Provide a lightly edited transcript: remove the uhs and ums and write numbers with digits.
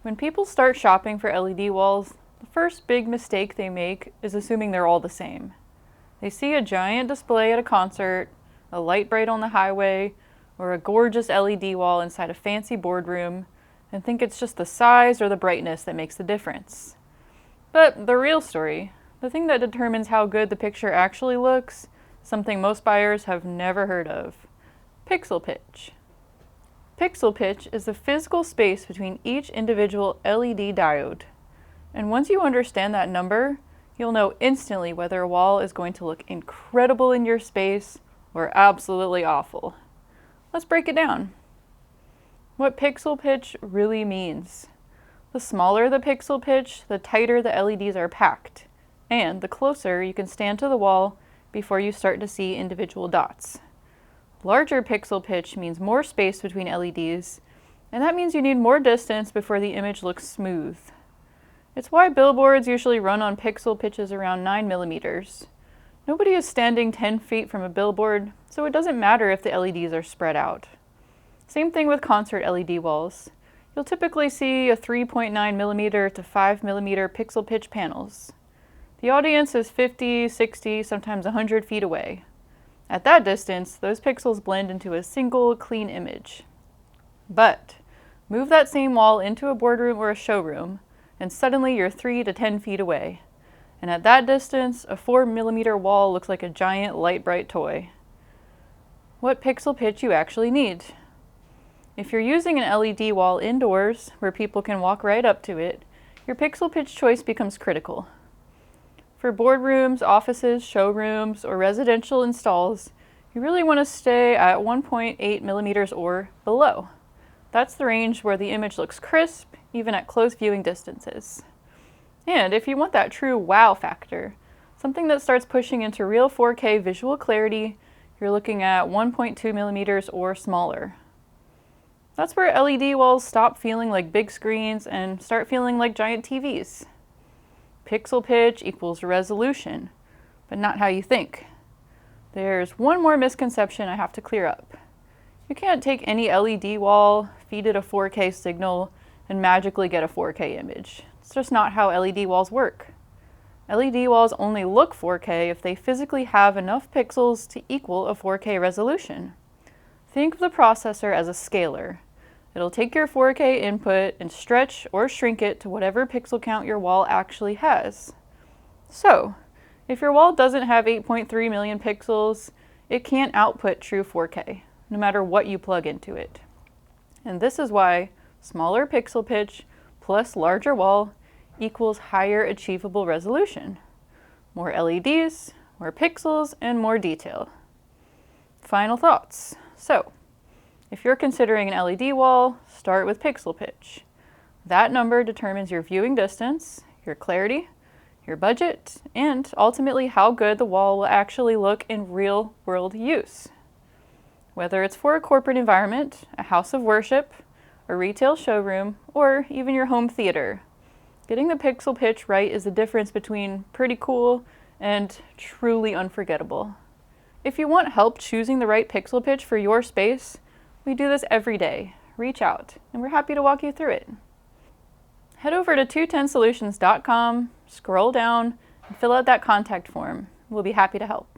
When people start shopping for LED walls, the first big mistake they make is assuming they're all the same. They see a giant display at a concert, a light bright on the highway, or a gorgeous LED wall inside a fancy boardroom, and think it's just the size or the brightness that makes the difference. But the real story, the thing that determines how good the picture actually looks, something most buyers have never heard of: pixel pitch. Pixel pitch is the physical space between each individual LED diode. And once you understand that number, you'll know instantly whether a wall is going to look incredible in your space or absolutely awful. Let's break it down. What pixel pitch really means. The smaller the pixel pitch, the tighter the LEDs are packed, and the closer you can stand to the wall before you start to see individual dots. Larger pixel pitch means more space between LEDs, and that means you need more distance before the image looks smooth. It's why billboards usually run on pixel pitches around 9 millimeters. Nobody is standing 10 feet from a billboard, so it doesn't matter if the LEDs are spread out. Same thing with concert LED walls. You'll typically see a 3.9 millimeter to 5 millimeter pixel pitch panels. The audience is 50, 60, sometimes 100 feet away. At that distance, those pixels blend into a single, clean image. But move that same wall into a boardroom or a showroom, and suddenly you're 3 to 10 feet away. And at that distance, a 4 millimeter wall looks like a giant light bright toy. What pixel pitch you actually need? If you're using an LED wall indoors, where people can walk right up to it, your pixel pitch choice becomes critical. For boardrooms, offices, showrooms, or residential installs, you really want to stay at 1.8 millimeters or below. That's the range where the image looks crisp, even at close viewing distances. And if you want that true wow factor, something that starts pushing into real 4K visual clarity, you're looking at 1.2 millimeters or smaller. That's where LED walls stop feeling like big screens and start feeling like giant TVs. Pixel pitch equals resolution, but not how you think. There's one more misconception I have to clear up. You can't take any LED wall, feed it a 4K signal, and magically get a 4K image. It's just not how LED walls work. LED walls only look 4K if they physically have enough pixels to equal a 4K resolution. Think of the processor as a scaler. It'll take your 4K input and stretch or shrink it to whatever pixel count your wall actually has. So, if your wall doesn't have 8.3 million pixels, it can't output true 4K, no matter what you plug into it. And this is why smaller pixel pitch plus larger wall equals higher achievable resolution. More LEDs, more pixels, and more detail. Final thoughts. So, if you're considering an LED wall, start with pixel pitch. That number determines your viewing distance, your clarity, your budget, and ultimately how good the wall will actually look in real-world use. Whether it's for a corporate environment, a house of worship, a retail showroom, or even your home theater, getting the pixel pitch right is the difference between pretty cool and truly unforgettable. If you want help choosing the right pixel pitch for your space, we do this every day. Reach out, and we're happy to walk you through it. Head over to 210solutions.com, scroll down, and fill out that contact form. We'll be happy to help.